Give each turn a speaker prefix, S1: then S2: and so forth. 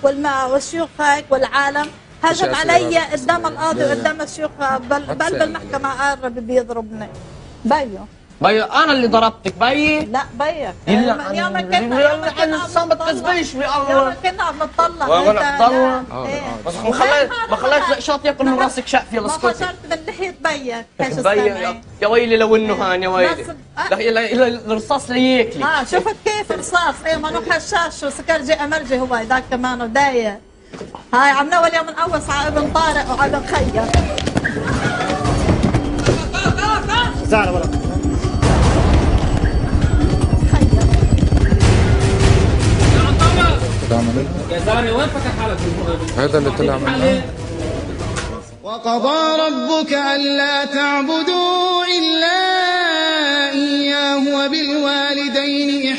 S1: هيك وشيوخك والعالم هجم علي قدام القاضي وقدام الشيوخ بل بالمحكمة قرب بيضربني. بيو
S2: انا اللي ضربتك بيي؟
S1: لا بيك.
S2: يوم كنا ما تكذبيش بالله.
S1: يوم كنا عم نطلع.
S2: وانا بطلع؟ بس ما خليت زقشاط ياكل من راسك شقف. يلا اسكتي.
S1: ما خشرت من لحية بيك.
S2: بيي يا ويلي لو انه هان يا ويلي. الرصاص لياكلي.
S1: شفت كيف رصاص؟ ما نو حشاش وسكرجي امرجي هو ذاك كمان ودايق. هاي عم نول يوم نقوص على ابن طارق وعلى ابن خير.
S3: زعل ورا.
S4: يا زاري وين فكر حالك؟
S5: هذا اللي طلع منه.
S6: وقضى ربك ألا تعبدوا إلا إياه وبالوالدين